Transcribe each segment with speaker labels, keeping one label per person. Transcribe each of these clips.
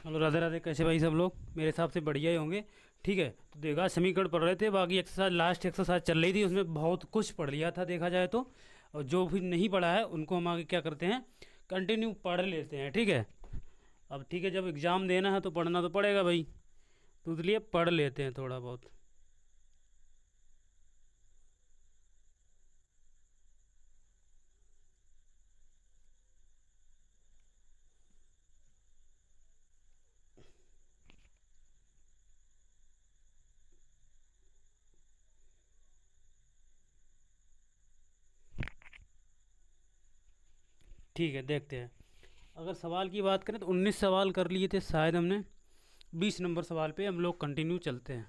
Speaker 1: Hello, Radhe Radhe. कैसे भाई सब लोग? मेरे हिसाब से बढ़िया ही होंगे। ठीक है, तो देखा समीकरण पढ़ रहे थे, बाकी एक्सरसाइज लास्ट एक्सरसाइज चल रही थी, उसमें बहुत कुछ पढ़ लिया था देखा जाए तो। और जो भी नहीं पढ़ा है उनको हम आगे क्या करते हैं, कंटिन्यू पढ़ लेते हैं। ठीक है। अब ठीक है, जब एग्ज़ाम देना है तो पढ़ना तो पड़ेगा भाई, तो इसलिए पढ़ लेते हैं थोड़ा बहुत। ठीक है, देखते हैं। अगर सवाल की बात करें तो 19 सवाल कर लिए थे शायद हमने। 20 नंबर सवाल पे हम लोग कंटिन्यू चलते हैं।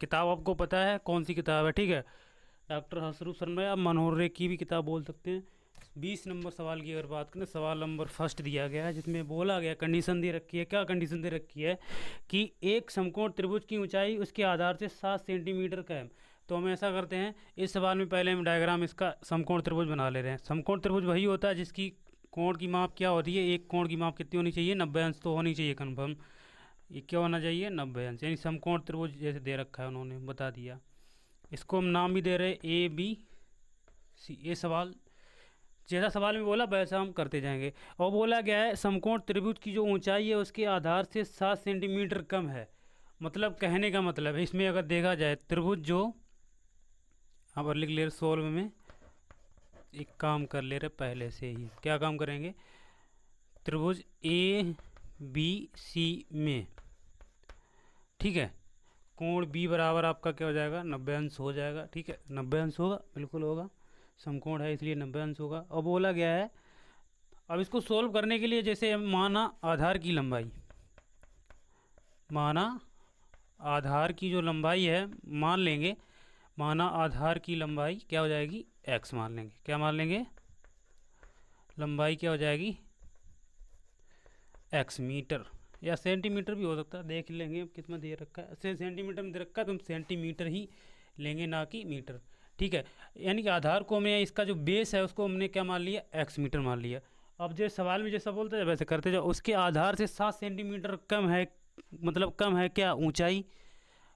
Speaker 1: किताब आपको पता है कौन सी किताब है? ठीक है, डॉक्टर हसरू शर्मा या मनोहर रे की भी किताब बोल सकते हैं। 20 नंबर सवाल की अगर बात करें, सवाल नंबर फर्स्ट दिया गया है जिसमें बोला गया, कंडीशन दे रखी है। क्या कंडीशन दे रखी है? कि एक समकोण त्रिभुज की ऊंचाई उसके आधार से 7 सेंटीमीटर का है। तो हम ऐसा करते हैं, इस सवाल में पहले हम डायग्राम इसका समकोण त्रिभुज बना ले रहे हैं। समकोण त्रिभुज वही होता है जिसकी कोण की माप क्या होती है, एक कोण की माप कितनी होनी चाहिए? 90 अंश तो होनी चाहिए कन्फर्म। ये क्या होना चाहिए? 90 अंश। यानी समकोण त्रिभुज जैसे दे रखा है उन्होंने बता दिया। इसको हम नाम भी दे रहे हैं ए बी सी। ये सवाल जैसा सवाल में बोला वैसा हम करते जाएंगे। और बोला गया है समकोण त्रिभुज की जो ऊंचाई है उसके आधार से 7 सेंटीमीटर कम है। मतलब कहने का मतलब है, इसमें अगर देखा जाए त्रिभुज जो यहाँ पर लिख ले रहे सोल्व में, एक काम कर ले रहे पहले से ही। क्या काम करेंगे? त्रिभुज ए बी सी में, ठीक है, कोण बी बराबर आपका क्या हो जाएगा? 90 अंश हो जाएगा। ठीक है, 90 अंश होगा, बिल्कुल होगा। समकोण है इसलिए 90 अंश होगा। और बोला गया है, अब इसको सोल्व करने के लिए जैसे हम माना आधार की लंबाई, माना आधार की जो लंबाई है मान लेंगे, माना आधार की लंबाई क्या हो जाएगी? एक्स मान लेंगे। क्या मान लेंगे? लंबाई क्या हो जाएगी? एक्स। मीटर या सेंटीमीटर भी हो सकता है, देख लेंगे अब कितना दे रखा है। सेंटीमीटर में दे रखा है तो हम सेंटीमीटर ही लेंगे, ना कि मीटर। ठीक है, यानी कि आधार को हमने, इसका जो बेस है उसको हमने क्या मान लिया? एक्स मीटर मान लिया। अब जो सवाल में जैसा बोलते हैं वैसे करते जाओ। उसके आधार से 7 सेंटीमीटर कम है, मतलब कम है क्या? ऊंचाई।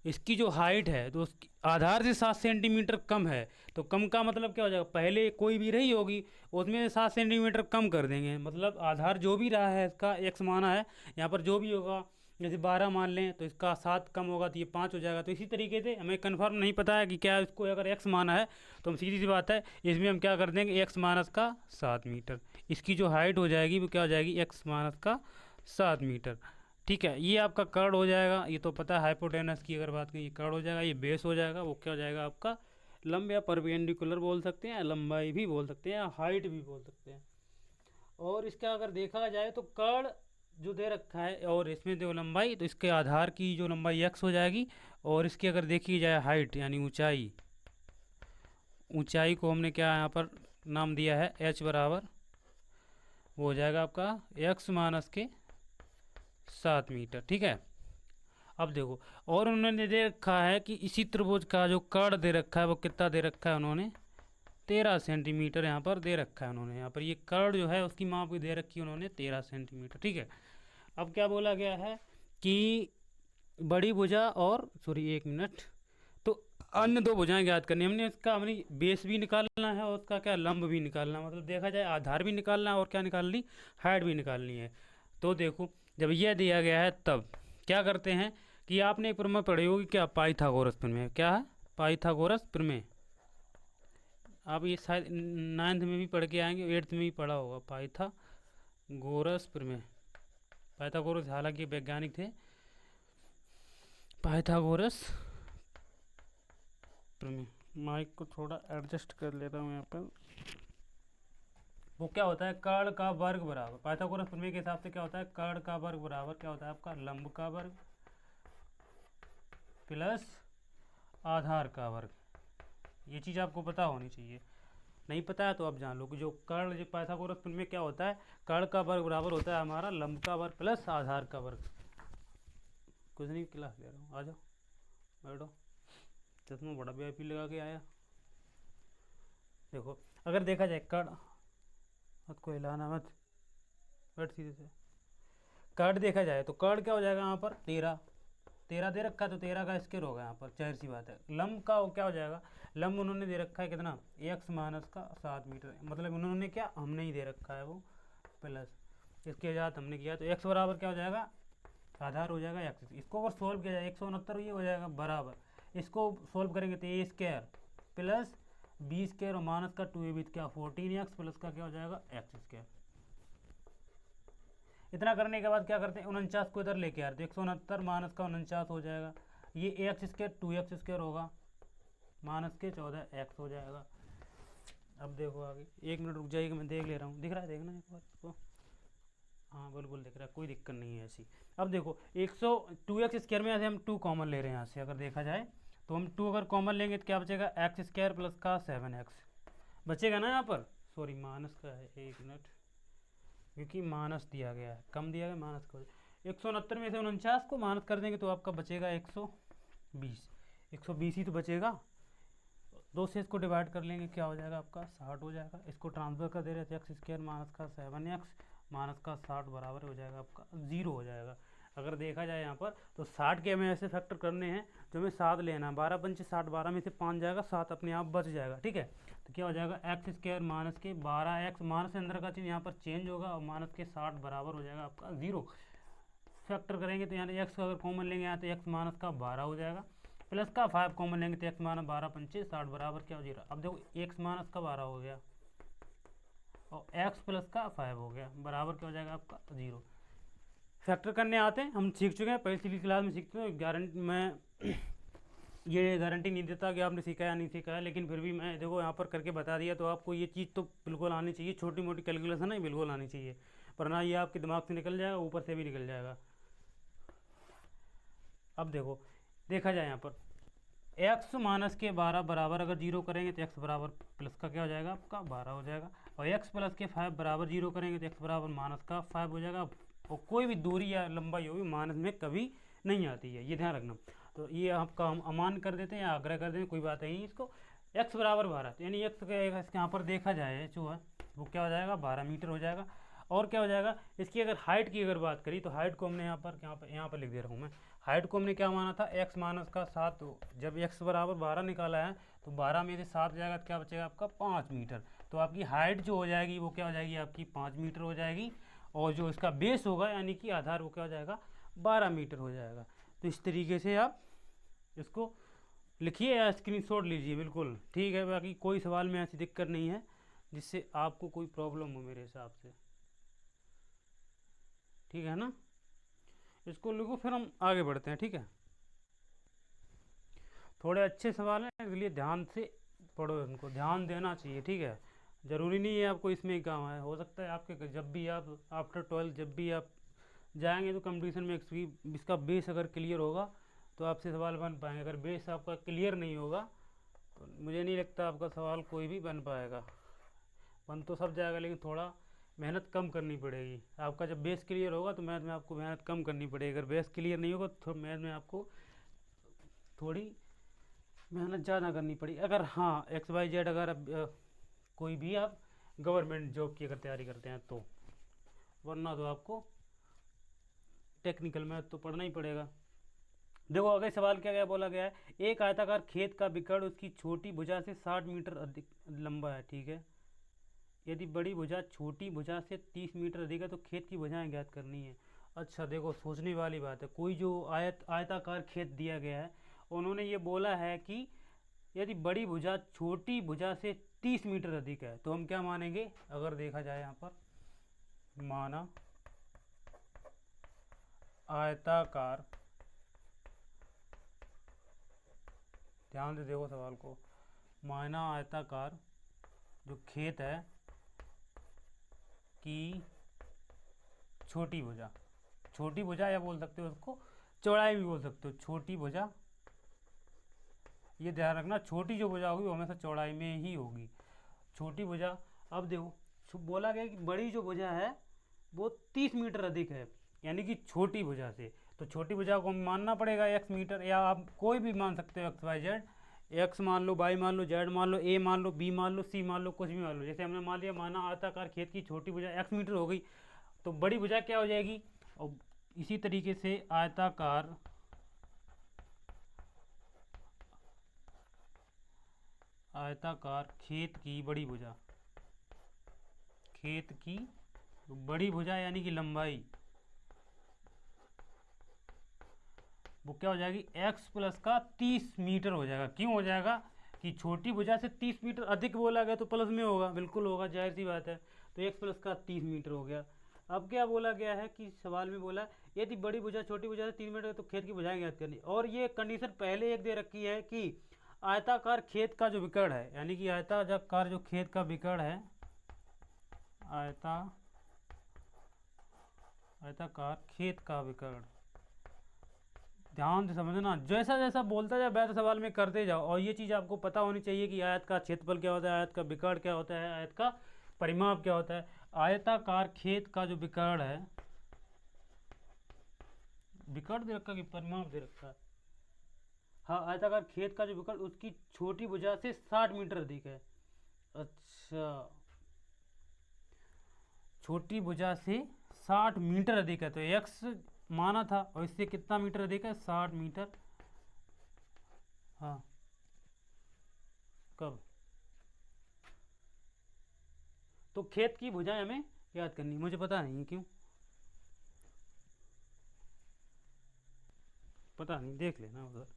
Speaker 1: इसकी जो हाइट है तो उसकी आधार से 7 सेंटीमीटर कम है। तो कम का मतलब क्या हो जाएगा? पहले कोई भी रही होगी उसमें 7 सेंटीमीटर कम कर देंगे, मतलब आधार जो भी रहा है इसका एक्स माना है, यहाँ पर जो भी होगा, जैसे 12 मान लें तो इसका 7 कम होगा तो ये 5 हो जाएगा। तो इसी तरीके से हमें कन्फर्म नहीं पता है कि क्या इसको अगर एक्स माना है तो हम सीधी सी बात है इसमें हम क्या कर देंगे? एक्स माइनस का 7 मीटर। इसकी जो हाइट हो जाएगी वो क्या हो जाएगी? एक्स माइनस का 7 मीटर। ठीक है, ये आपका कर्ड हो जाएगा। ये तो पता है, हाइपोटेनस की अगर बात करें ये कर्ड हो जाएगा, ये बेस हो जाएगा। वो क्या हो जाएगा आपका? लंब या परपेंडिकुलर बोल सकते हैं, लंबाई भी बोल सकते हैं, या हाइट भी बोल सकते हैं। और इसका अगर देखा जाए तो कर्ड जो दे रखा है और इसमें जो लंबाई, तो इसके आधार की जो लंबाई एक्स हो जाएगी। और इसकी अगर देखी जाए हाइट यानी ऊंचाई, ऊंचाई को हमने क्या यहाँ पर नाम दिया है? एच बराबर वो हो जाएगा आपका एक्स माइनस के 7 मीटर। ठीक है, अब देखो, और उन्होंने दे रखा है कि इसी त्रिभुज का जो कर्ण दे रखा है वो कितना दे रखा है उन्होंने? 13 सेंटीमीटर यहाँ पर दे रखा है उन्होंने। यहाँ पर ये कर्ण जो है उसकी माप भी दे रखी है उन्होंने 13 सेंटीमीटर। ठीक है, अब क्या बोला गया है कि बड़ी भुजा और सॉरी एक मिनट, तो अन्य दो भुजाएं ज्ञात करनी हमने। इसका हमने बेस भी निकालना है और उसका क्या लंब भी निकालना है, मतलब देखा जाए आधार भी निकालना है और क्या निकालनी? हाइट भी निकालनी है। तो देखो, जब यह दिया गया है तब क्या करते हैं कि आपने एक प्रमेय पढ़ी होगी, क्या? पाइथागोरस प्रमेय। क्या है? पाइथागोरस प्रमेय। आप ये शायद 9th में भी पढ़ के आएंगे, 8th में भी पढ़ा होगा पाइथागोरस प्रमेय। पाइथागोरस हालांकि वैज्ञानिक थे। पाइथागोरस प्रमेय। माइक को थोड़ा एडजस्ट कर लेता हूँ यहाँ पर। वो क्या होता है? कर्ण का वर्ग बराबर, पाइथागोरस प्रमेय के हिसाब से क्या होता है? कर्ण का वर्ग बराबर क्या होता है आपका? लंब का वर्ग प्लस आधार का वर्ग। ये चीज़ आपको पता होनी चाहिए। नहीं पता है तो आप जान लो कि जो कर्ण, जो पाइथागोरस प्रमेय क्या होता है? कर्ण का वर्ग बराबर होता है हमारा लंब का वर्ग प्लस आधार का वर्ग। कुछ नहीं, क्लास ले रहा हूँ, आ जाओ बैठो। चश्मा बड़ा वीआईपी लगा के आया। देखो, अगर देखा जाए कर्ण, मत को हिलाना मत, बैठ सीधे से। कर्ड देखा जाए तो कर्ड क्या हो जाएगा यहाँ पर 13 दे रखा है, तो 13 का स्क्वायर होगा यहाँ पर, जाहिर सी बात है। लंब का क्या हो जाएगा, लंब उन्होंने दे रखा है कितना, x माइनस का 7 मीटर, मतलब उन्होंने क्या, हमने ही दे रखा है वो प्लस, इसके साथ हमने किया, तो x बराबर क्या हो जाएगा, आधार हो जाएगा x। इसको अगर सोल्व किया जाए 169 ये हो जाएगा बराबर, इसको सोल्व करेंगे तो a square plus B square और माइनस का 2ab क्या 14x प्लस का क्या हो जाएगा एक्स स्क्वायर। इतना करने के बाद क्या करते हैं, 49 को इधर लेके आते, 169 माइनस का 49 हो जाएगा, ये एक्स स्क्वायर 2x स्क्वायर होगा, माइनस के 14x हो जाएगा। अब देखो आगे, 1 मिनट रुक जाइएगा, मैं देख ले रहा हूँ, दिख रहा है, देखना एक बार इसको, हाँ बिल्कुल दिख रहा है, कोई दिक्कत नहीं है ऐसी। अब देखो 2x स्क्वायर में ऐसे हम 2 कॉमन ले रहे हैं यहाँ से, अगर देखा जाए तो हम 2 अगर कॉमन लेंगे तो क्या बचेगा, एक्स स्क्वायर प्लस का 7x बचेगा ना यहाँ पर, सॉरी माइनस का है, 1 मिनट, क्योंकि माइनस दिया गया है, कम दिया गया माइनस का, 169 में से 49 को माइनस कर देंगे तो आपका बचेगा 120 ही तो बचेगा, 2 से इसको डिवाइड कर लेंगे, क्या हो जाएगा आपका 60 हो जाएगा, इसको ट्रांसफर कर दे रहे थे एक्स स्क्वायर माइनस का 7x माइनस का 60 बराबर हो जाएगा आपका 0 हो जाएगा। अगर देखा जाए यहाँ पर तो 60 के हमें ऐसे फैक्टर करने हैं जो हमें 7 लेना है, 12 पंचे 60, 12 में से 5 जाएगा, 7 अपने आप बच जाएगा, ठीक है। तो क्या हो जाएगा एक्स स्क्वायर माइनस के 12x, माइनस अंदर का चिन्ह यहाँ पर चेंज होगा और माइनस के 60 बराबर हो जाएगा आपका 0। फैक्टर करेंगे तो यहाँ एक्स अगर कॉमन लेंगे यहाँ तो एक्स माइनस का 12 हो जाएगा, प्लस का 5 कॉमन लेंगे तो एक्स माइनस 12 पंचे 60 बराबर क्या हो जाएगा, अब देखो एक्स माइनस का 12 हो गया और एक्स प्लस का 5 हो गया, बराबर क्या हो जाएगा आपका 0। फैक्टर करने आते हैं, हम सीख चुके हैं, पिछली क्लास में सीखते हैं, गारंटी मैं ये गारंटी नहीं देता कि आपने सीखा या नहीं सीखा है, लेकिन फिर भी मैं देखो यहाँ पर करके बता दिया, तो आपको ये चीज़ तो बिल्कुल आनी चाहिए, छोटी मोटी कैलकुलेशन है बिल्कुल आनी चाहिए, वरना ये आपके दिमाग से निकल जाएगा, ऊपर से भी निकल जाएगा। अब देखो देखा जाए यहाँ पर x माइनस के 12 बराबर अगर 0 करेंगे तो x बराबर प्लस का क्या हो जाएगा आपका 12 हो जाएगा, और x प्लस के 5 बराबर 0 करेंगे तो x बराबर माइनस का 5 हो जाएगा। और कोई भी दूरी या लंबाई होगी माइनस में कभी नहीं आती है, ये ध्यान रखना। तो ये आपका हम अमान कर देते हैं या आग्रह कर देते हैं, कोई बात नहीं इसको, x बराबर 12, तो यानी x यहाँ पर देखा जाए जो है वो क्या हो जाएगा 12 मीटर हो जाएगा। और क्या हो जाएगा, इसकी अगर हाइट की अगर बात करी तो हाइट को हमने यहाँ पर लिख दे रहा हूँ मैं, हाइट को हमने क्या माना था x माइनस का 7, तो जब x बराबर 12 निकाला है तो 12 में से 7 जाएगा तो क्या बचेगा आपका 5 मीटर, तो आपकी हाइट जो हो जाएगी वो क्या हो जाएगी आपकी 5 मीटर हो जाएगी, और जो इसका बेस होगा यानी कि आधार वो क्या हो जाएगा 12 मीटर हो जाएगा। तो इस तरीके से आप इसको लिखिए या स्क्रीनशॉट लीजिए, बिल्कुल ठीक है, बाकी कोई सवाल में ऐसी दिक्कत नहीं है जिससे आपको कोई प्रॉब्लम हो मेरे हिसाब से, ठीक है ना। इसको लिखो फिर हम आगे बढ़ते हैं, ठीक है। थोड़े अच्छे सवाल हैं इसलिए ध्यान से पढ़ो, इनको ध्यान देना चाहिए, ठीक है। ज़रूरी नहीं है आपको इसमें ही काम है, हो सकता है आपके जब भी आप आफ्टर 12 जब भी आप जाएंगे तो कंपटीशन में इसका बेस अगर क्लियर होगा तो आपसे सवाल बन पाएंगे, अगर बेस आपका क्लियर नहीं होगा तो मुझे नहीं लगता आपका सवाल कोई भी बन पाएगा, बन तो सब जाएगा लेकिन थोड़ा मेहनत कम करनी पड़ेगी। आपका जब बेस क्लियर होगा तो मैथ में आपको मेहनत कम करनी पड़ेगी, अगर बेस क्लियर नहीं होगा तो मैथ में आपको थोड़ी मेहनत ज़्यादा करनी पड़ेगी। अगर हाँ XYZ अगर कोई भी आप गवर्नमेंट जॉब की अगर तैयारी करते हैं तो, वरना तो आपको टेक्निकल मैथ तो पढ़ना ही पड़ेगा। देखो अगर सवाल क्या बोला गया है, एक आयताकार खेत का विकर्ण उसकी छोटी भुजा से 60 मीटर अधिक लंबा है, ठीक है। यदि बड़ी भुजा छोटी भुजा से 30 मीटर अधिक है तो खेत की भुजाएं ज्ञात करनी है। अच्छा देखो सोचने वाली बात है, कोई जो आयताकार खेत दिया गया है उन्होंने ये बोला है कि यदि बड़ी भुजा छोटी भुजा से 30 मीटर अधिक है तो हम क्या मानेंगे, अगर देखा जाए यहाँ पर माना आयताकार, ध्यान से देखो सवाल को, माना आयताकार जो खेत है कि छोटी भुजा या बोल सकते हो उसको चौड़ाई भी बोल सकते हो, छोटी भुजा, ये ध्यान रखना छोटी जो भुजा होगी वो हमेशा चौड़ाई में ही होगी, छोटी भुजा। अब देखो बोला गया कि बड़ी जो भुजा है वो 30 मीटर अधिक है, यानी कि छोटी भुजा से, तो छोटी भुजा को मानना पड़ेगा x मीटर, या आप कोई भी मान सकते हो XYZ, x मान लो, y मान लो, z मान लो, a मान लो, b मान लो, c मान लो, कुछ भी मान लो। जैसे हमने मान लिया माना आयताकार खेत की छोटी भुजा x मीटर हो गई, तो बड़ी भुजा क्या हो जाएगी, और इसी तरीके से आयताकार खेत की बड़ी भुजा, खेत की बड़ी भुजा यानी कि लंबाई, वो क्या हो जाएगी x प्लस का 30 मीटर हो जाएगा। क्यों हो जाएगा कि छोटी भुजा से 30 मीटर अधिक बोला गया तो प्लस में होगा, बिल्कुल होगा, जाहिर सी बात है। तो x प्लस का 30 मीटर हो गया। अब क्या बोला गया है कि सवाल में बोला यदि बड़ी भुजा छोटी भुजा से 3 मीटर तो खेत की भुजाएं ज्ञात करनी, और ये कंडीशन पहले एक दे रखी है कि आयताकार खेत का जो विकर्ण है, यानी कि आयताकार जो खेत का विकर्ण है, आयताकार खेत का विकर्ण, ध्यान से समझना, जैसा जैसा बोलता जाए वैसा सवाल में करते जाओ। और ये चीज़ आपको पता होनी चाहिए कि आयत का क्षेत्रफल क्या होता है, आयत का विकर्ण क्या होता है, आयत का परिमाप क्या होता है। आयताकार खेत का जो विकर्ण है, विकर्ण दे रखा कि परिमाप दे रखा है, हाँ, आयताकार खेत का जो विकर्ण उसकी छोटी भुजा से 60 मीटर अधिक है। अच्छा, छोटी भुजा से 60 मीटर अधिक है, तो x माना था और इससे कितना मीटर अधिक है, 60 मीटर। हाँ, कब? तो खेत की भुजाएं हमें याद करनी, मुझे पता नहीं है क्यों, पता नहीं, देख लेना उधर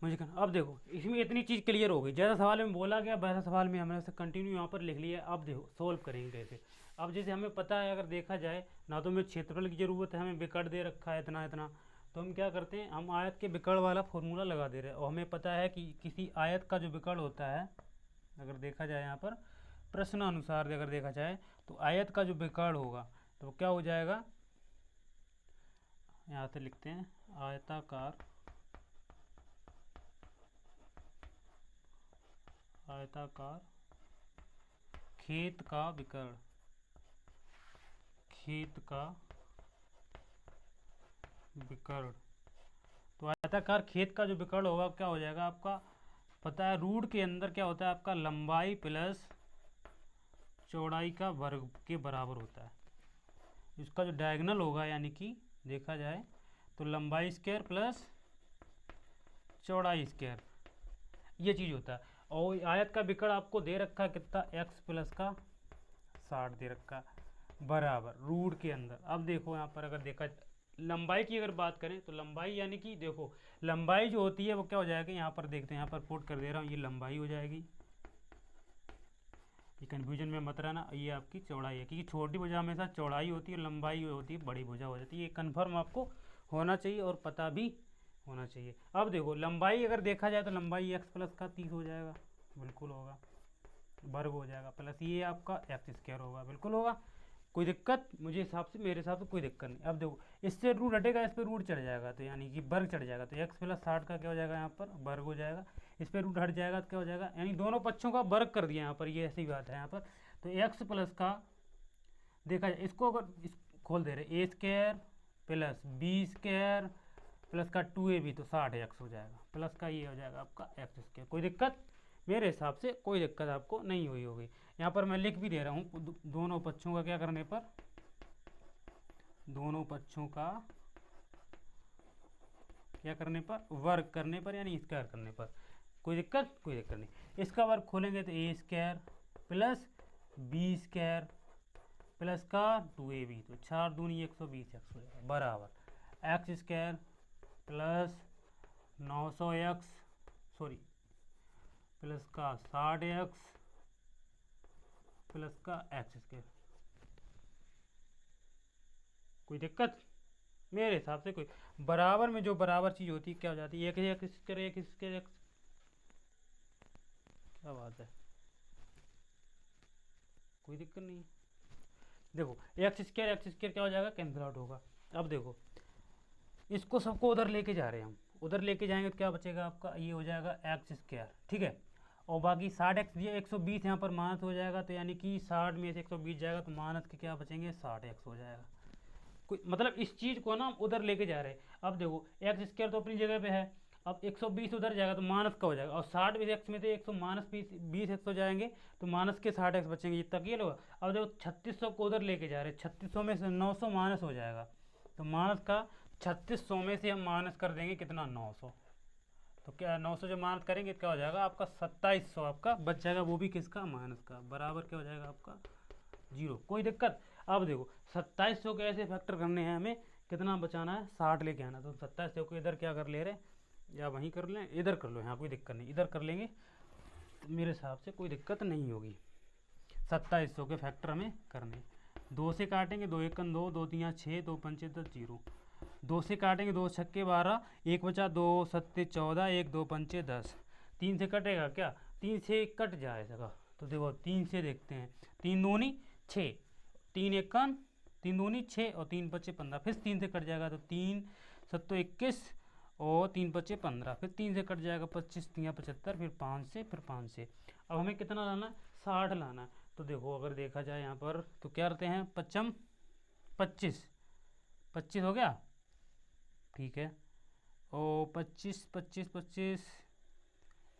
Speaker 1: मुझे कहना। अब देखो इसमें इतनी चीज़ क्लियर हो गई, जैसा सवाल में बोला गया वैसा सवाल में हमने से कंटिन्यू यहाँ पर लिख लिया। अब देखो सॉल्व करेंगे कैसे। अब जैसे हमें पता है, अगर देखा जाए ना तो हमें क्षेत्रफल की ज़रूरत है, हमें विकर्ण दे रखा है इतना इतना, तो हम क्या करते हैं, हम आयत के विकर्ण वाला फॉर्मूला लगा दे रहे हैं। और हमें पता है कि किसी आयत का जो विकर्ण होता है, अगर देखा जाए यहाँ पर प्रश्न अनुसार अगर देखा जाए तो आयत का जो विकर्ण होगा तो क्या हो जाएगा, यहाँ से लिखते हैं आयताकार खेत का विकर्ण, खेत का विकर्ण। तो आयताकार खेत का जो विकर्ण होगा क्या हो जाएगा आपका, पता है रूट के अंदर क्या होता है आपका, लंबाई प्लस चौड़ाई का वर्ग के बराबर होता है। इसका जो डायगोनल होगा, यानी कि देखा जाए तो लंबाई स्क्वायर प्लस चौड़ाई स्क्वायर, ये चीज़ होता है। और आयत का विकर्ण आपको दे रखा है कितना, x प्लस का 60 दे रखा है बराबर रूट के अंदर। अब देखो यहाँ पर अगर देखा लंबाई की अगर बात करें तो लंबाई यानी कि देखो लंबाई जो होती है वो क्या हो जाएगा, यहाँ पर देखते हैं, यहाँ पर पुट कर दे रहा हूँ, ये लंबाई हो जाएगी, ये कन्फ्यूजन में मत रहना, ये आपकी चौड़ाई है, क्योंकि छोटी भुजा हमेशा चौड़ाई होती है, लंबाई होती है बड़ी भुजा हो जाती है। ये कन्फर्म आपको होना चाहिए और पता भी होना चाहिए। अब देखो लंबाई अगर देखा जाए तो लंबाई x प्लस का 30 हो जाएगा, बिल्कुल होगा, वर्ग हो जाएगा, प्लस ये आपका एक्स स्क्वायर होगा, बिल्कुल होगा, कोई दिक्कत मुझे हिसाब से, मेरे हिसाब से कोई दिक्कत नहीं। अब देखो इससे रूट हटेगा, इस पर रूट चढ़ जाएगा, तो यानी कि वर्ग चढ़ जाएगा, तो x प्लस 60 का क्या हो जाएगा यहाँ पर वर्ग हो जाएगा, इस पर रूट हट जाएगा तो क्या हो जाएगा, यानी दोनों पक्षों का वर्ग कर दिया यहाँ पर, ये ऐसी बात है यहाँ पर। तो x प्लस का देखा जाए, इसको अगर खोल दे रहे, a square plus B square plus का 2ab तो 60x हो जाएगा, प्लस का ये हो जाएगा आपका एक्स स्क्वायर। कोई दिक्कत, मेरे हिसाब से कोई दिक्कत आपको नहीं हुई होगी। यहाँ पर मैं लिख भी दे रहा हूँ, दोनों पक्षों का क्या करने पर, दोनों पक्षों का क्या करने पर, वर्ग करने पर, यानी स्क्वायर करने पर। कोई दिक्कत, कोई दिक्कत नहीं। इसका वर्ग खोलेंगे तो a square plus B square plus का 2ab, तो 4 दूनी 120x हो जाएगा बराबर x square plus 900x sorry plus का 60x प्लस का एक्स स्क्वायर। कोई दिक्कत, मेरे हिसाब से कोई, बराबर में जो बराबर चीज़ होती है क्या हो जाती है, एक स्क्वायर क्या बात है, कोई दिक्कत नहीं। देखो एक्स स्क्वायर क्या हो जाएगा, कैंसिल आउट होगा। अब देखो इसको सबको उधर लेके जा रहे हैं हम, उधर लेके जाएंगे तो क्या बचेगा आपका, ये हो जाएगा एक्स स्क्वायर, ठीक है, और बाकी 60x ये 120 यहाँ पर माइनस हो जाएगा, तो यानी कि 60 में से 120 जाएगा तो माइनस के क्या बचेंगे, 60x हो जाएगा। कोई मतलब इस चीज़ को ना हम उधर लेके जा रहे हैं। अब देखो एक्स स्क्वायर तो अपनी जगह पे है, अब 120 उधर जाएगा तो माइनस का हो जाएगा, और 60 भी एक्स में थे 100 माइनस 20 एक्स हो जाएंगे तो माइनस के 60 एक्स बचेंगे, ये तक ये लोग। अब देखो 3600 को उधर लेके जा रहे हैं, 3600 में से 900 माइनस हो जाएगा, तो माइनस का 3600 में से हम माइनस कर देंगे कितना 900, तो क्या 900 जब माइनस करेंगे क्या हो जाएगा आपका 2700 आपका बच जाएगा, वो भी किसका माइनस का, बराबर क्या हो जाएगा आपका 0। कोई दिक्कत। अब देखो 2700 के ऐसे फैक्टर करने हैं हमें, कितना बचाना है 60 लेके आना, तो 2700 को इधर क्या कर ले रहे, या वहीं कर लें, इधर कर लो, यहाँ कोई दिक्कत नहीं, इधर कर लेंगे तो मेरे हिसाब से कोई दिक्कत नहीं होगी। 2700 के फैक्टर हमें करने, 2 से काटेंगे, 2 एकम 2, 2 तियाँ 6, 2 पंचे 10, 0, 2 से काटेंगे, 2 छक्के 12, 1 बचा, 2 सत्ते 14, 1 2 पंचे 10, 3 से कटेगा क्या, 3 से कट जाएगा, तो देखो 3 से देखते हैं, 3 दूनी 6, 3 एकम 3 दूनी 6 और 3 बचे 15, फिर 3 से कट जाएगा तो 3 सत्तो 21 और 3 बचे 15, फिर 3 से कट जाएगा 25 तियाँ 75, फिर 5 से, फिर 5 से। अब हमें कितना लाना है 60 लाना है, तो देखो अगर देखा जाए यहाँ पर तो क्या करते हैं 25 25 हो गया, ठीक है, और 25 25 25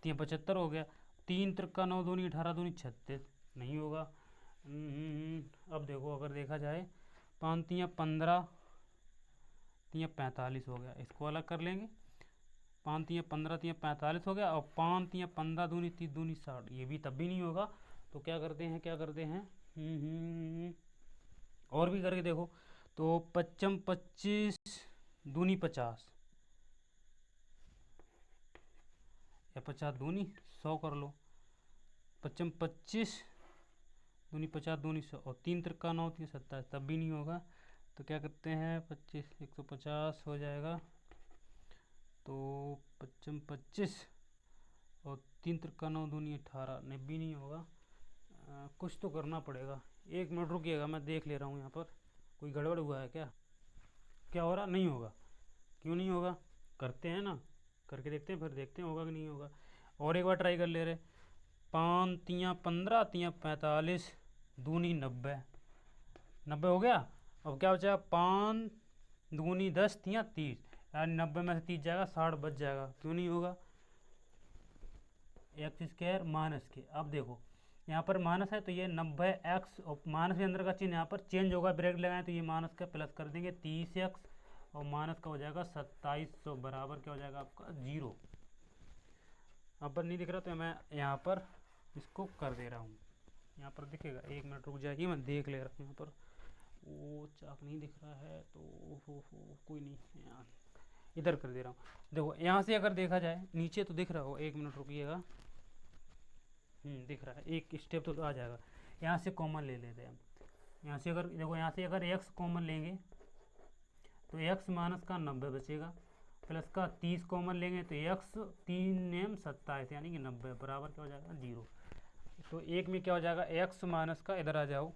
Speaker 1: 3 75 हो गया, 3 त्रिका 9 दूनी 18 दूनी 36, नहीं होगा। अब देखो अगर देखा जाए 5 तियाँ 15 तियाँ 45 हो गया, इसको अलग कर लेंगे, 5 तियाँ 15 तियाँ 45 हो गया, और 5 तियाँ 15 दूनी 30 दूनी 60, ये भी तब भी नहीं होगा, तो क्या करते हैं और भी करके देखो, तो 25 25 दूनी 50 या 50 दूनी 100 कर लो, 25 25 दूनी 50 दूनी 100 और 3 त्रिका 9 3 27, तब भी नहीं होगा, तो क्या करते हैं 25 150 हो जाएगा, तो 25 25 और 3 त्रिका 9 दूनी 18, भी नहीं होगा, कुछ तो करना पड़ेगा, 1 मिनट रुकिएगा मैं देख ले रहा हूँ यहाँ पर कोई गड़बड़ हुआ है क्या, क्या हो रहा, नहीं होगा, क्यों नहीं होगा, करते हैं ना, करके देखते हैं, फिर देखते हैं होगा कि नहीं होगा, और एक बार ट्राई कर ले रहे, 5 तियाँ 15 तियाँ 45 दूनी 90 90 हो गया, अब क्या बचा 5 दूनी 10 तियाँ 30, यार 90 में से 30 जाएगा 60 बच जाएगा, क्यों नहीं होगा, एक्स स्क्वायर माइनस के। अब देखो यहाँ पर माइनस है तो ये 90 एक्स, और माइनस के अंदर का चिन्ह यहाँ पर चेंज होगा, ब्रेक लगाएं तो ये माइनस का प्लस कर देंगे 30 एक्स, और माइनस का हो जाएगा 2700, बराबर क्या हो जाएगा आपका 0। अब पर नहीं दिख रहा तो मैं यहाँ पर इसको कर दे रहा हूँ, यहाँ पर दिखेगा, 1 मिनट रुक जाइए मैं देख ले रहा हूँ, यहाँ पर वो चाक नहीं दिख रहा है तो हो कोई नहीं, यहाँ इधर कर दे रहा हूँ। देखो यहाँ से अगर देखा जाए नीचे तो दिख रहा हो, 1 मिनट रुकिएगा, दिख रहा है, एक स्टेप तो आ जाएगा, यहाँ से कॉमन ले लेते हैं हम, यहाँ से अगर देखो यहाँ से अगर x कॉमन लेंगे तो x माइनस का 90 बचेगा, प्लस का 30 कॉमन लेंगे तो x 3 नेम 27 यानी कि 90, बराबर क्या हो जाएगा 0। तो एक में क्या हो जाएगा x माइनस का, इधर आ जाओ,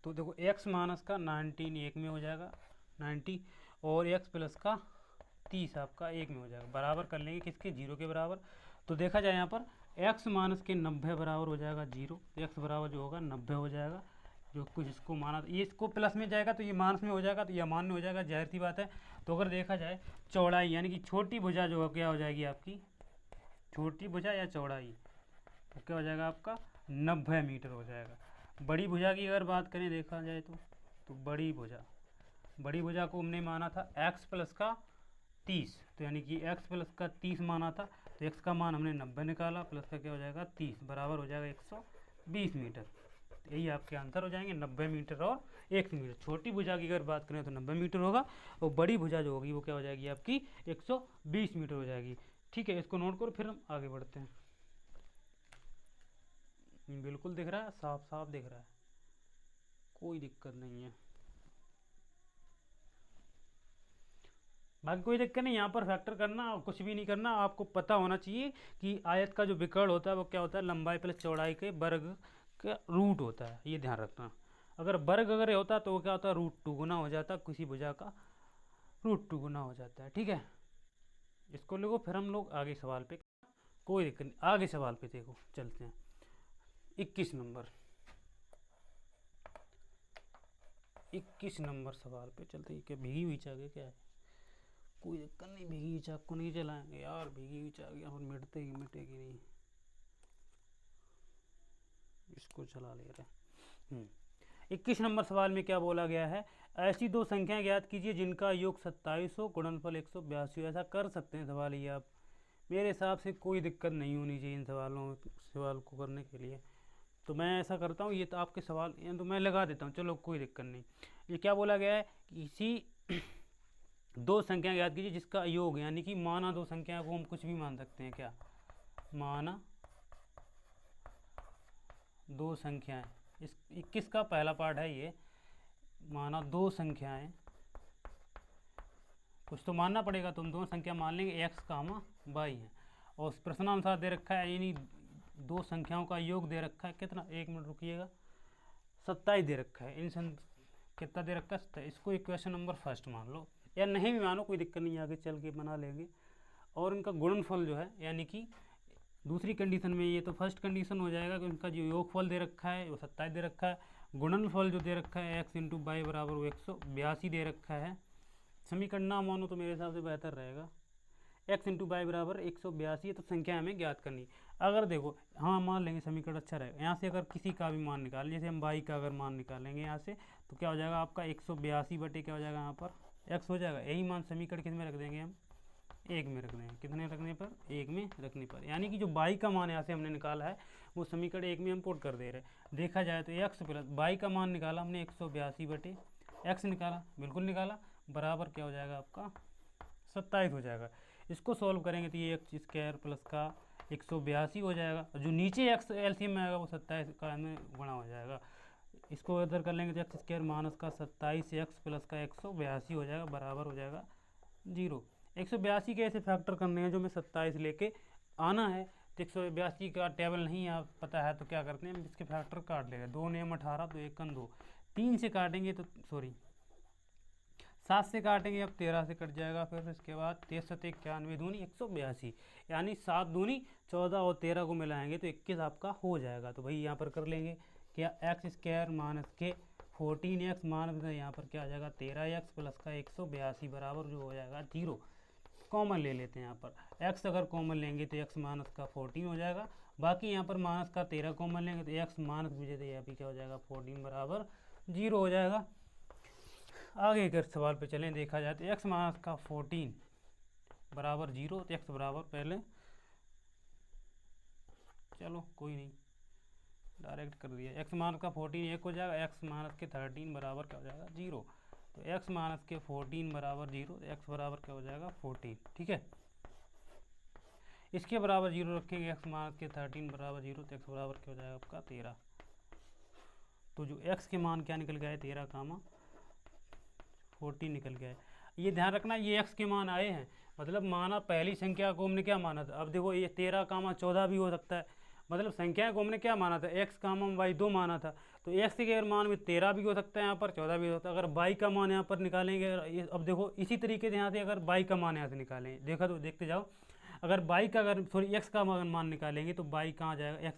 Speaker 1: तो देखो x माइनस का 19 एक में हो जाएगा 90, और x प्लस का 30 आपका एक में हो जाएगा, बराबर कर लेंगे किसके 0 के बराबर। तो देखा जाए यहाँ पर x माइनस के 90 बराबर हो जाएगा 0, x बराबर जो होगा 90 हो जाएगा, जो कुछ इसको माना, ये इसको प्लस में जाएगा तो ये माइनस में हो जाएगा, तो ये मान में हो जाएगा, जाहिर सी बात है। तो अगर देखा जाए चौड़ाई यानी कि छोटी भुजा जो क्या हो जाएगी आपकी, छोटी भुजा या चौड़ाई, तो क्या हो जाएगा आपका 90 मीटर हो जाएगा। बड़ी भुजा की अगर बात करें देखा जाए तो बड़ी भुजा को हमने माना था x प्लस का 30, तो यानी कि x प्लस का 30 माना था, तो x का मान हमने 90 निकाला, प्लस का क्या हो जाएगा 30, बराबर हो जाएगा 120 मीटर। तो यही आपके आंसर हो जाएंगे 90 मीटर और 1 मीटर। छोटी भुजा की अगर बात करें तो 90 मीटर होगा, और बड़ी भुजा जो होगी वो क्या हो जाएगी आपकी 120 मीटर हो जाएगी। ठीक है, इसको नोट करो, फिर हम आगे बढ़ते हैं। बिल्कुल दिख रहा है, साफ साफ दिख रहा है, कोई दिक्कत नहीं है, बाकी कोई दिक्कत नहीं। यहाँ पर फैक्टर करना और कुछ भी नहीं करना, आपको पता होना चाहिए कि आयत का जो विकर्ण होता है वो क्या होता है, लंबाई प्लस चौड़ाई के वर्ग का रूट होता है, ये ध्यान रखना। अगर वर्ग अगर होता तो वो क्या होता, √2 गुना हो जाता, किसी भुजा का √2 गुना हो जाता है। ठीक है, इसको लिखो, फिर हम लोग आगे सवाल पे, कोई दिक्कत नहीं, आगे सवाल पे देखो चलते हैं। 21 नंबर, 21 नंबर सवाल पे चलते हैं। क्या भीगी हुई चाक है क्या है? कोई दिक्कत नहीं, भीगी हुई चाक को नहीं चलाएंगे यार, भीगी हुई चाक यहाँ पर मिटेगी नहीं, इसको चला ले रहे। 21 नंबर सवाल में क्या बोला गया है, ऐसी दो संख्याएं ज्ञात कीजिए जिनका योग 27 हो, गुणनफल 182। ऐसा कर सकते हैं सवाल ये आप, मेरे हिसाब से कोई दिक्कत नहीं होनी चाहिए इन सवाल को करने के लिए। तो मैं ऐसा करता हूँ, ये तो आपके सवाल ये तो मैं लगा देता हूँ, चलो कोई दिक्कत नहीं। ये क्या बोला गया है, किसी दो संख्या याद कीजिए जिसका योग, यानी कि माना दो संख्या को हम कुछ भी मान सकते हैं, क्या माना दो संख्याएं, इस 21 का पहला पार्ट है ये, माना दो संख्याएं, कुछ तो मानना पड़ेगा, तुम दोनों संख्या मान लेंगे x कामा y है, और प्रश्नानुसार दे रखा है, यानी दो संख्याओं का योग दे रखा है कितना, 1 मिनट रुकिएगा, 27 दे रखा है, कितना दे रखा है 27। इसको इक्वेशन नंबर फर्स्ट मान लो, या नहीं भी मानो कोई दिक्कत नहीं, आगे चल के बना लेंगे। और इनका गुणनफल जो है, यानी कि दूसरी कंडीशन में, ये तो फर्स्ट कंडीशन हो जाएगा कि उनका जो योगफल दे रखा है वो 27 दे रखा है, गुणनफल जो दे रखा है x इंटू वाई बराबर 182 दे रखा है। समीकरण ना मानो तो मेरे हिसाब से बेहतर रहेगा, x इंटू वाई बराबर 182, तो संख्या हमें ज्ञात करनी। अगर देखो हाँ मान लेंगे समीकरण अच्छा रहेगा, यहाँ से अगर किसी का भी मान निकाल, जैसे हम y का अगर मान निकालेंगे यहाँ से, तो क्या हो जाएगा आपका 182 बटे क्या हो जाएगा यहाँ पर x हो जाएगा। यही मान समीकरण किस में रख देंगे हम, 1 में रख देंगे, कितने रखने पर 1 में रखने पर, यानी कि जो y का मान यहाँ से हमने निकाला है वो समीकरण 1 में हम पुट कर दे रहे हैं। देखा जाए तो x प्लस y का मान निकाला हमने 182 बटे x निकाला, बिल्कुल निकाला, बराबर क्या हो जाएगा आपका 27 हो जाएगा। इसको सॉल्व करेंगे तो ये एक्स स्क्वायर प्लस का 182 हो जाएगा, जो नीचे एक्स एलसीएम में आएगा वो 27 का में गुणा हो जाएगा। इसको इधर कर लेंगे तो एक्स स्क्वायर माइनस का 27 एक्स प्लस का 182 हो जाएगा, बराबर हो जाएगा 0। 182 के ऐसे फैक्टर करने हैं जो मैं 27 लेके आना है, तो 182 का टेबल नहीं आप पता है तो क्या करते हैं, इसके फैक्टर काट लेंगे, 2 नेम 18 तो 1 2, 3 से काटेंगे तो 7 से काटेंगे अब 13 से कट जाएगा, फिर इसके बाद 93 91 दूनी 182, यानी 7 दूनी 14 और 13 को मिलाएंगे तो 21 आपका हो जाएगा। तो भाई यहाँ पर कर लेंगे क्या, एक्स स्क्वायर माइनस के 14x माइनस यहाँ पर क्या आ जाएगा 13x प्लस का 182 बराबर जो हो जाएगा 0। कॉमन ले लेते हैं यहाँ पर, x अगर कॉमन लेंगे तो x माइनस का 14 हो जाएगा, बाकी यहाँ पर माइनस का 13 कॉमन लेंगे तो x माइनस भी तो यहाँ भी क्या हो जाएगा 14 बराबर 0 हो जाएगा। आगे अगर सवाल पे चलें, देखा जाए तो x माइनस का 14 बराबर 0, तो x बराबर पहले चलो कोई नहीं डायरेक्ट कर दिया, x माइनस का 14 1 हो जाएगा, x माइनस के 13 बराबर क्या हो जाएगा 0, तो x माइनस के 14 बराबर 0, तो x बराबर क्या हो जाएगा 14, ठीक है। इसके बराबर 0 रखेंगे, x माइनस के 13 बराबर 0, तो x बराबर क्या हो जाएगा आपका 13। तो जो x के मान क्या निकल गया है 13 कामा 14 निकल गया है। ये ध्यान रखना ये x के मान आए हैं, मतलब माना पहली संख्या को हमने क्या माना था, अब देखो ये 13 कामा 14 भी हो सकता है, मतलब संख्या को हमने क्या माना था x कामा y 2 माना था, तो x के अगर मान में 13 भी हो सकता है, यहाँ पर 14 भी हो सकता है। अगर y का मान यहाँ पर निकालेंगे, अब देखो इसी तरीके से यहाँ से अगर y का मान यहाँ से निकालेंगे, देखा तो देखते जाओ, अगर y का अगर सॉरी x का मान निकालेंगे तो y कहाँ जाएगा,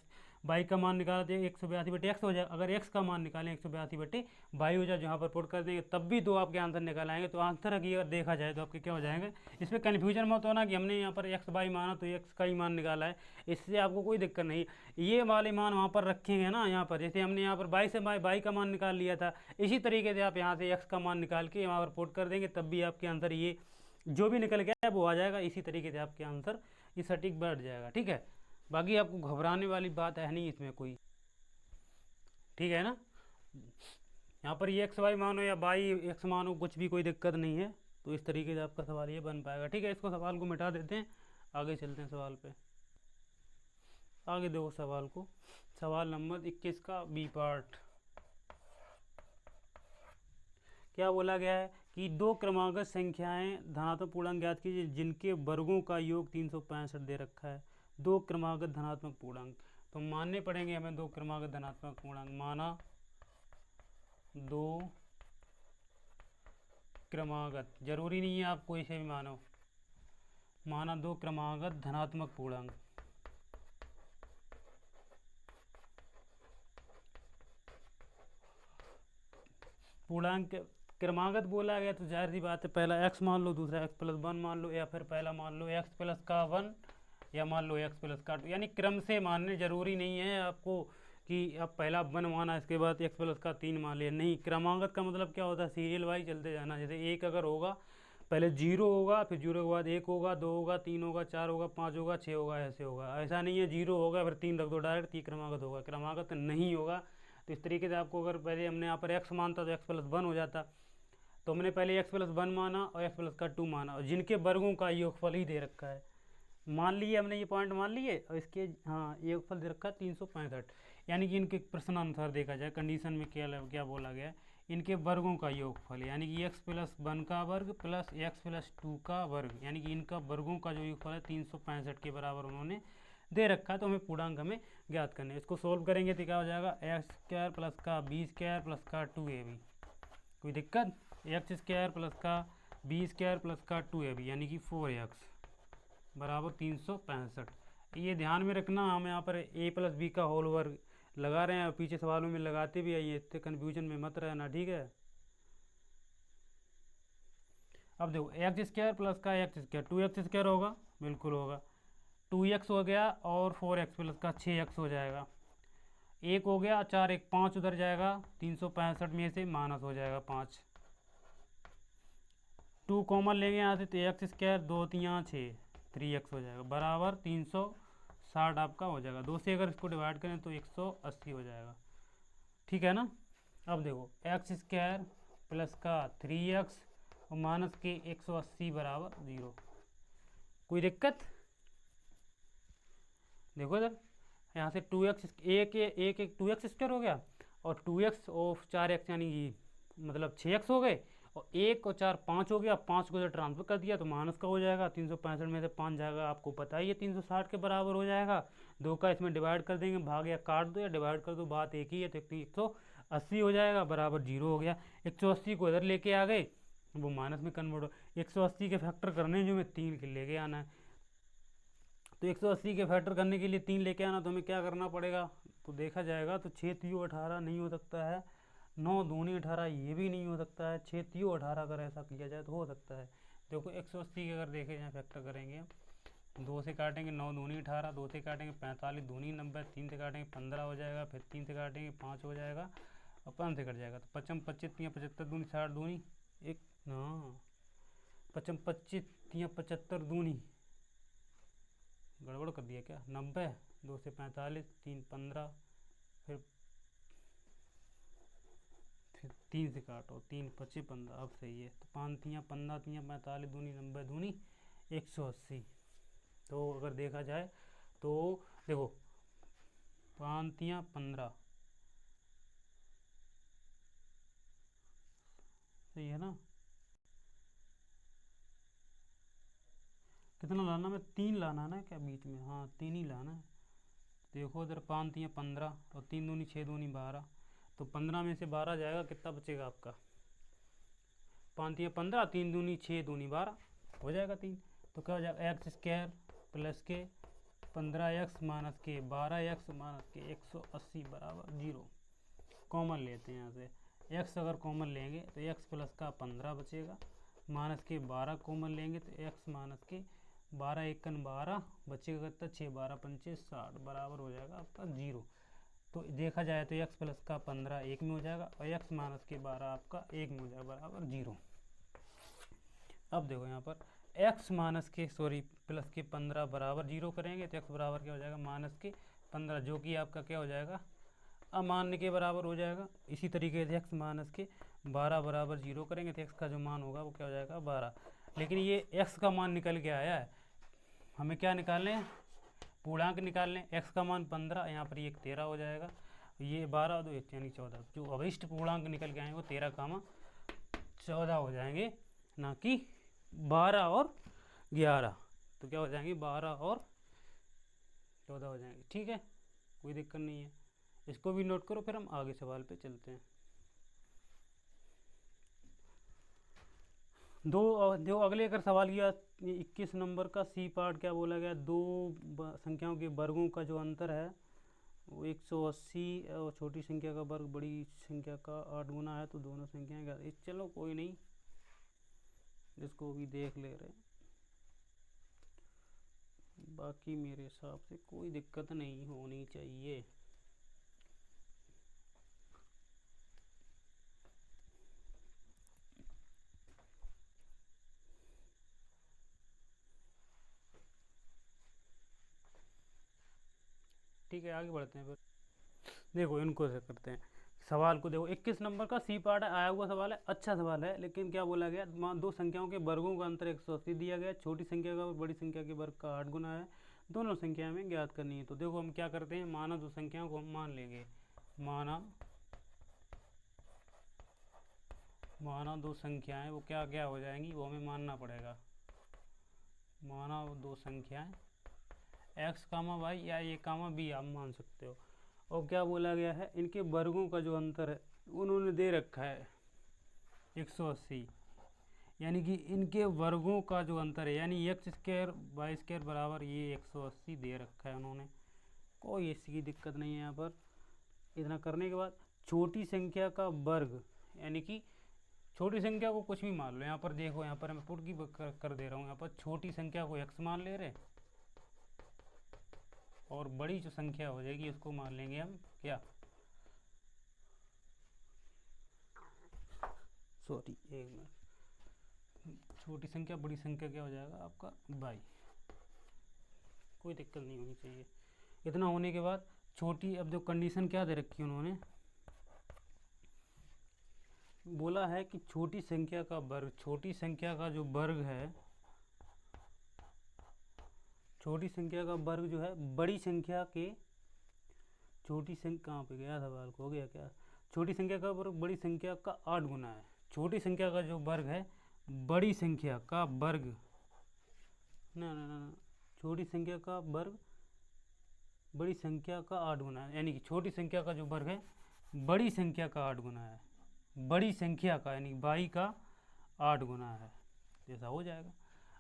Speaker 1: y का मान निकाला तो 182 बटे x हो जाएगा, अगर x का मान निकालें 182 बटे y हो जाए, जहाँ पर पुट कर देंगे तब भी दो आपके आंसर निकाल आएंगे। तो आंसर की अगर देखा जाए तो आपके क्या हो जाएंगे, इसमें कन्फ्यूजन मत होना कि हमने यहाँ पर x y माना तो x का ही मान निकाला है, इससे आपको कोई दिक्कत नहीं। ये वाले मान वहाँ पर रखेंगे ना, यहाँ पर जैसे हमने यहाँ पर y से y का मान निकाल लिया था, इसी तरीके से आप यहाँ से x का मान निकाल के यहाँ पर पुट कर देंगे, तब भी आपके आंसर ये जो भी निकल गया है वो आ जाएगा। इसी तरीके से आपके आंसर ये सटीक बैठ जाएगा, ठीक है। बाकी आपको घबराने वाली बात है नहीं इसमें कोई, ठीक है ना। यहाँ पर ये एक्स वाई मानो या वाई एक्स मानो, कुछ भी कोई दिक्कत नहीं है। तो इस तरीके से आपका सवाल ये बन पाएगा, ठीक है। इसको सवाल को मिटा देते हैं, आगे चलते हैं सवाल पे। आगे देखो सवाल को, सवाल नंबर 21 का बी पार्ट। क्या बोला गया है कि दो क्रमागत संख्याएं धनात्मक पूर्णांक ज्ञात कीजिए जिनके वर्गों का योग 365 दे रखा है। दो क्रमागत धनात्मक पूर्णांक तो मानने पड़ेंगे हमें, दो क्रमागत धनात्मक पूर्णांक माना, दो क्रमागत, जरूरी नहीं है आप कोई से भी मानो, माना दो क्रमागत धनात्मक पूर्णांक। पूर्णांक क्रमागत बोला गया तो जाहिर सी बात है पहला x मान लो, दूसरा x प्लस 1 मान लो, या फिर पहला मान लो x प्लस का 1 या मान लो x प्लस का 2, यानी क्रम से मानने जरूरी नहीं है आपको कि अब पहला 1 माना इसके बाद x प्लस का 3 मान लिया, नहीं। क्रमागत का मतलब क्या होता है, सीरियल वाइज चलते जाना। जैसे एक अगर होगा पहले 0 होगा, फिर 0 के बाद 1 होगा, 2 होगा, 3 होगा, 4 होगा, 5 होगा, 6 होगा, ऐसे होगा। ऐसा नहीं है 0 होगा फिर 3 रख दो डायरेक्ट, 3 क्रमागत होगा, क्रमागत नहीं होगा। तो इस तरीके से आपको अगर पहले हमने यहाँ पर x मानता तो x प्लस 1 हो जाता, तो हमने पहले x प्लस 1 माना और x प्लस का 2 माना, और जिनके वर्गों का योगफल ही दे रखा है, मान लिए हमने ये पॉइंट मान लिए, और इसके हाँ योगफल दे रखा है 365, यानी कि इनके प्रश्नानुसार देखा जाए कंडीशन में क्या बोला गया है, इनके वर्गों का योगफल, यानी कि x प्लस 1 का वर्ग प्लस x प्लस 2 का वर्ग, यानी कि इनका वर्गों का जो योगफल है 365 के बराबर उन्होंने दे रखा है। तो हमें पूर्णांक हमें ज्ञात करने, इसको सोल्व करेंगे तो क्या हो जाएगा, एक्स स्क्वायर प्लस का बी स्क्वायर प्लस का 2ab, कोई दिक्कत, एक्स स्क्वायर प्लस का बी स्क्वायर प्लस का 2ab यानी कि 4x बराबर 365। ये ध्यान में रखना, हम यहाँ पर a प्लस बी का होल वर्ग लगा रहे हैं और पीछे सवालों में लगाते भी आइए, इतने कन्फ्यूजन में मत रहना, ठीक है। अब देखो एक्स स्क्वायर प्लस का एक्स स्क्वायर 2x स्क्वायर होगा, बिल्कुल होगा, 2x हो गया और 4x प्लस का 6x हो जाएगा, एक हो गया, 4 1 5 उधर जाएगा, 365 में से माइनस हो जाएगा 5, 2 कॉमन लेंगे यहाँ से तो एक्स स्क्वायर 2 3 6 3x हो जाएगा बराबर 360 आपका हो जाएगा। 2 से अगर इसको डिवाइड करें तो 180 हो जाएगा, ठीक है ना। अब देखो एक्स स्क्वायर प्लस का 3x और माइनस के 180 बराबर 0, कोई दिक्कत। देखो इधर यहाँ से 2x एक 2x स्क्वायर हो गया और 2x और 4x यानी कि मतलब 6x हो गए, और 1 और 4 5 हो गया, 5 को इधर ट्रांसफर कर दिया तो माइनस का हो जाएगा, 365 में से 5 जाएगा, आपको पता ही है 360 के बराबर हो जाएगा। 2 का इसमें डिवाइड कर देंगे, भाग या काट दो या डिवाइड कर दो, बात एक ही है, तो 180 हो जाएगा बराबर 0 हो गया। 180 को इधर लेके आ गए, वो माइनस में कन्वर्ट हो, 180 के फैक्टर करने जो में 3 के लेके आना है, तो 180 के फैक्टर करने के लिए 3 लेके आना, तो हमें क्या करना पड़ेगा, तो देखा जाएगा तो 6 3 18 नहीं हो सकता है, 9 दूनी 18 ये भी नहीं हो सकता है, 6 3 18 अगर ऐसा किया जाए तो हो सकता है। देखो 180 के अगर देखे जाए फैक्टर करेंगे, 2 से काटेंगे 9 दूनी 18, 2 से काटेंगे 45 दूनी 90, 3 से काटेंगे 15 हो जाएगा, फिर 3 से काटेंगे 5 हो जाएगा और 5 से कट जाएगा, तो 55 25 3 75 दूनी 60 दूनी एक, हाँ 55 25 3 75 दूनी गड़बड़ कर दिया क्या, 90, 2 से 45 3 15, फिर 3 से काटो 3 25 15, अब सही है, तो 5 3 15 3 45 दूनी 90 दूनी 180। तो अगर देखा जाए तो देखो 5 3 15 सही है ना, कितना लाना, मैं 3 लाना ना क्या बीच में, हाँ 3 ही लाना है। देखो इधर 5 3 15 और 3 दूनी 6 दूनी 12, तो 15 में से 12 जाएगा, कितना बचेगा आपका, 5 3 15 3 दूनी 6 दूनी 12 हो जाएगा 3, तो क्या हो जाएगा एक्स स्क्वायर प्लस के 15x माइनस के 12x माइनस के 180 बराबर 0। कॉमन लेते हैं यहाँ से, x अगर कॉमन लेंगे तो x प्लस का 15 बचेगा, माइनस के 12 कॉमन लेंगे तो x माइनस के 12 1 12 बचेगा कितना, 6 12 पंचे 60 बराबर हो जाएगा आपका 0। तो देखा जाए तो x प्लस का 15 1 में हो जाएगा और x माइनस के 12 आपका 1 में हो जाएगा बराबर 0। अब देखो यहाँ पर x माइनस के प्लस के 15 बराबर 0 करेंगे तो x बराबर क्या हो जाएगा, माइनस के 15, जो कि आपका क्या हो जाएगा, अमान्य के बराबर हो जाएगा। इसी तरीके से x माइनस के 12 बराबर 0 करेंगे तो x का जो मान होगा वो क्या हो जाएगा 12, लेकिन ये x का मान निकल के आया है, हमें क्या निकालने हैं, पूर्णांक निकालने, x का मान 15, यहाँ पर ये 13 हो जाएगा, ये 12 2 यानी 14, जो अभिष्ट पूर्णांक निकल के आएंगे वो 13 कामा 14 हो जाएंगे, ना कि 12 और 11, तो क्या हो जाएंगे 12 और 14 हो जाएंगे, ठीक है, कोई दिक्कत नहीं है। इसको भी नोट करो, फिर हम आगे सवाल पे चलते हैं। दो अगले अगर सवाल किया 21 नंबर का सी पार्ट, क्या बोला गया, दो संख्याओं के वर्गों का जो अंतर है वो 180 और छोटी संख्या का वर्ग बड़ी संख्या का 8 गुना है, तो दोनों संख्याएं क्या, चलो कोई नहीं, इसको भी देख ले रहे। बाकी मेरे हिसाब से कोई दिक्कत नहीं होनी चाहिए। ठीक है, आगे बढ़ते हैं फिर। देखो इनको से करते हैं सवाल को। देखो 21 नंबर का सी पार्ट आया हुआ सवाल है, अच्छा सवाल है, लेकिन क्या बोला गया, दो संख्याओं के वर्गों का अंतर 180 दिया गया, छोटी संख्या का और बड़ी संख्या के वर्ग का 8 गुना है, दोनों संख्या में ज्ञात करनी है। तो देखो हम क्या करते हैं, माना दो संख्याओं को हम मान लेंगे, माना दो संख्याएं, वो क्या क्या हो जाएंगी, वो हमें मानना पड़ेगा। माना दो संख्याएं x कामा वाई या ए कामा बी आप मान सकते हो। और क्या बोला गया है, इनके वर्गों का जो अंतर है उन्होंने दे रखा है 180, यानी कि इनके वर्गों का जो अंतर है, यानी एक्स स्क्वायर वाई स्क्वायर बराबर ये 180 दे रखा है उन्होंने, कोई इसकी दिक्कत नहीं है यहाँ पर। इतना करने के बाद छोटी संख्या का वर्ग, यानी कि छोटी संख्या को कुछ भी मान लो, यहाँ पर देखो, यहाँ पर मैं पुट की कर दे रहा हूँ, यहाँ पर छोटी संख्या को x मान ले रहे, और बड़ी जो संख्या हो जाएगी उसको मान लेंगे हम क्या, सॉरी एक मिनट, छोटी संख्या बड़ी संख्या क्या हो जाएगा आपका बाई, कोई दिक्कत नहीं होनी चाहिए। इतना होने के बाद छोटी, अब जो कंडीशन क्या दे रखी है उन्होंने, बोला है कि छोटी संख्या का वर्ग, छोटी संख्या का जो वर्ग है, छोटी संख्या का वर्ग जो है बड़ी संख्या के, छोटी संख्या कहाँ पे गया सवाल को, हो गया क्या, छोटी संख्या का वर्ग बड़ी संख्या का 8 गुना है। छोटी संख्या का जो वर्ग है बड़ी संख्या का वर्ग, ना ना ना, छोटी संख्या का वर्ग बड़ी संख्या का 8 गुना है, यानी कि छोटी संख्या का जो वर्ग है बड़ी संख्या का 8 गुना है, बड़ी संख्या का यानी बाई का 8 गुना है, जैसा हो जाएगा।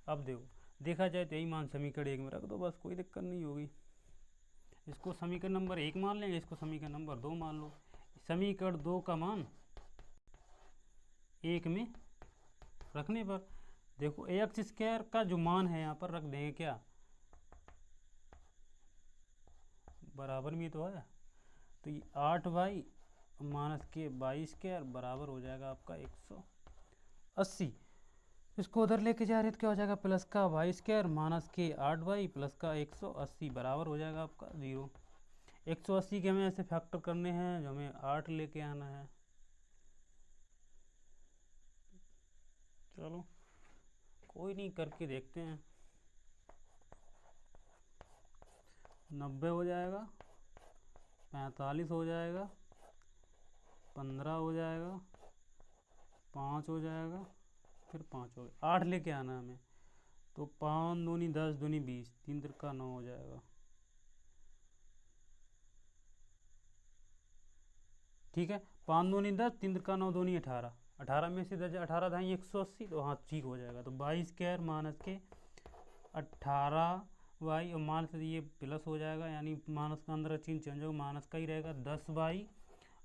Speaker 1: अब देखो, देखा जाए तो यही मान समीकरण 1 में रख दो, बस कोई दिक्कत नहीं होगी। इसको समीकरण नंबर 1 मान लेंगे, इसको समीकरण नंबर 2 मान लो। समीकरण 2 का मान 1 में रखने पर देखो एक्स स्क्वायर का जो मान है यहाँ पर रख देंगे क्या, बराबर में तो है, तो ये 8 बाई माइनस के 22 स्क्वायर बराबर हो जाएगा आपका 180। इसको उधर लेके जा रहे तो क्या हो जाएगा, प्लस का 22 स्क्वायर माइनस के 8 बाई प्लस का 180 बराबर हो जाएगा आपका 0। 180 के हमें ऐसे फैक्टर करने हैं जो हमें 8 लेके आना है। चलो कोई नहीं, करके देखते हैं। 90 हो जाएगा, 45 हो जाएगा, 15 हो जाएगा, 5 हो जाएगा, फिर 5 हो गया, 8 लेके आना हमें, तो 5 दूनी 10 दूनी 20, 3 तिरका 9 हो जाएगा। ठीक है, 5 दूनी 10, 3 तिरका 9 दूनी 18, 18 में से 10 18 धाई 180, तो हाँ ठीक हो जाएगा। तो 22 स्क्वायर माइनस के 18 वाई और माइनस ये प्लस हो जाएगा, यानी माइनस का अंदर चिन्ह चेंज होगा, माइनस का ही रहेगा 10 बाई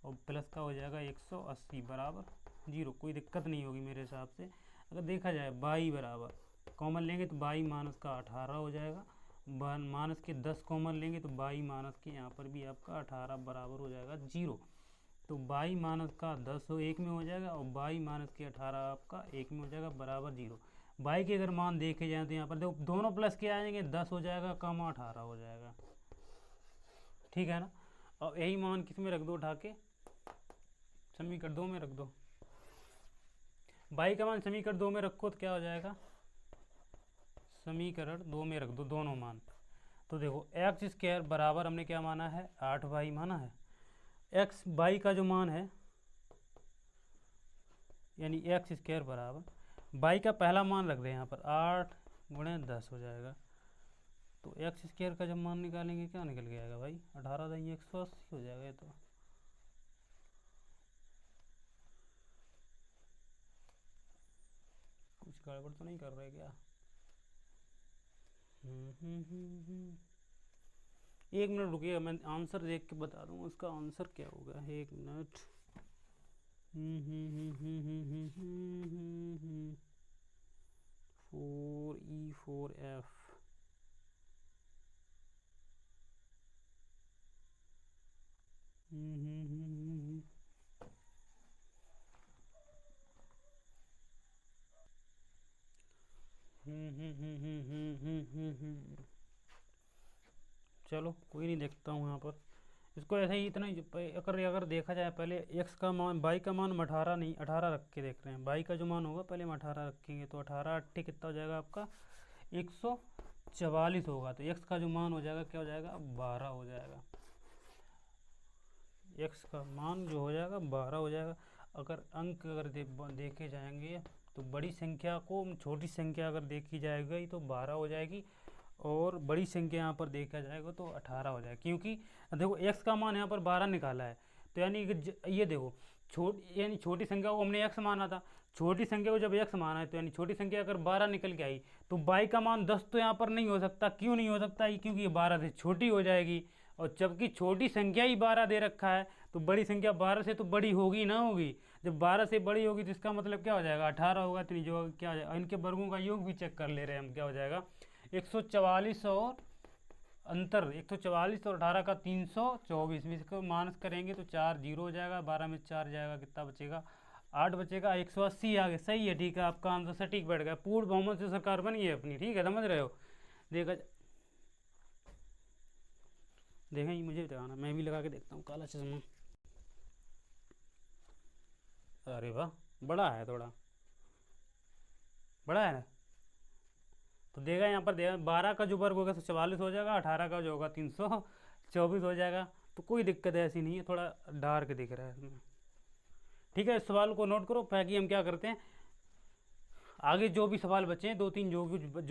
Speaker 1: और प्लस का हो जाएगा 180 बराबर 0। कोई दिक्कत नहीं होगी मेरे हिसाब से। अगर देखा जाए बाई बराबर कॉमन लेंगे तो बाई माइनस का 18 हो जाएगा, माइनस के 10 कॉमन लेंगे तो बाई माइनस के यहाँ पर भी आपका 18 बराबर हो जाएगा 0। तो बाई माइनस का 10 1 में हो जाएगा और बाई माइनस के 18 आपका 1 में हो जाएगा बराबर 0। बाई के अगर मान देखे जाए तो यहाँ पर देखो दोनों प्लस के आएंगे, 10 हो जाएगा कम 18 हो जाएगा, ठीक है ना। और यही मान किस में रख दो, उठा के समीकरण 2 में रख दो। बाई का मान समीकरण 2 में रखो तो क्या हो जाएगा, समीकरण 2 में रख दो दोनों मान। तो देखो एक्स स्क्वायर बराबर हमने क्या माना है, 8 बाई माना है। एक्स बाई का जो मान है यानी एक्स स्क्वायर बराबर बाई का पहला मान रख दें यहाँ पर 8 गुणे 10 हो जाएगा। तो एक्स स्क्वायर का जब मान निकालेंगे क्या निकल के आएगा भाई, 18 दाई 180 हो जाएगा। ये तो कुछ गड़बड़ तो नहीं कर रहे क्या। एक मिनट रुकिएगा, मैं आंसर देख के बता दूँ उसका आंसर क्या होगा। एक मिनट। 4E4F। चलो कोई नहीं, देखता हूँ यहाँ पर इसको ऐसे ही इतना ही। अगर अगर देखा जाए पहले एक्स का मान, बाई का मान हम 18 नहीं 18 रख के देख रहे हैं। बाई का जो मान होगा पहले हम 18 रखेंगे, तो 18 8 कितना हो जाएगा आपका 144 होगा। तो एक्स का जो मान हो जाएगा क्या हो जाएगा 12 हो जाएगा। एक्स का मान जो हो जाएगा 12 हो जाएगा। अगर अंक अगर देखे जाएंगे तो बड़ी संख्या को छोटी संख्या अगर देखी जाएगी तो 12 हो जाएगी, और बड़ी संख्या यहाँ पर देखा जाएगा तो 18 हो जाएगा। क्योंकि देखो एक्स का मान यहाँ पर 12 निकाला है, तो यानी ये देखो यानी छोटी संख्या को हमने एक्स माना था, छोटी संख्या को जब एक्स माना है तो यानी छोटी संख्या अगर 12 निकल के आई तो बाई का मान 10 तो यहाँ पर नहीं हो सकता। क्यों नहीं हो सकता? क्योंकि ये 12 से छोटी हो जाएगी, और जबकि छोटी संख्या ही 12 दे रखा है तो बड़ी संख्या 12 से तो बड़ी होगी ना होगी। जब 12 से बड़ी होगी तो इसका मतलब क्या हो जाएगा 18 होगा। तो जो क्या हो जाएगा, इनके वर्गों का योग भी चेक कर ले रहे हैं हम, क्या हो जाएगा 144 और अंतर 144 और 18 का 324 में इसको माइनस करेंगे तो 4 जीरो हो जाएगा, 12 में 4 जाएगा, कितना बचेगा 8 बचेगा, 180 आ गया। सही है, ठीक है, आपका आंसर सटीक बैठ गया। पूर्ण बहुमत से सरकार बनी है अपनी, ठीक है, समझ रहे हो। देखा देखा ये मुझे भी लगाना, मैं भी लगा के देखता हूँ काला चश्मा। अरे वाह, बड़ा है, थोड़ा बड़ा है ना। तो देखा यहाँ पर देखा 12 का जो वर्ग होगा 144 हो जाएगा, 18 का जो होगा 324 हो जाएगा। तो कोई दिक्कत ऐसी नहीं है, थोड़ा डार्क दिख रहा है इसमें। ठीक है, इस सवाल को नोट करो। बाकी हम क्या करते हैं, आगे जो भी सवाल बचे हैं 2-3 जो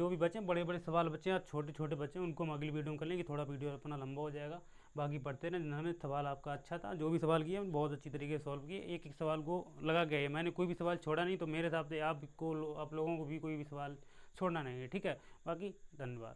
Speaker 1: भी बचे हैं, बड़े बड़े सवाल बचे हैं और छोटे छोटे बचे हैं, उनको हम अगली वीडियो में कर लेंगे। थोड़ा वीडियो अपना लंबा हो जाएगा। बाकी पढ़ते रहें। हमें सवाल आपका अच्छा था, जो भी सवाल किए बहुत अच्छी तरीके से सॉल्व किए। एक एक सवाल को लगा गए, मैंने कोई भी सवाल छोड़ा नहीं। तो मेरे हिसाब से आप लोगों को भी कोई भी सवाल छोड़ना नहीं है, ठीक है। बाकी धन्यवाद।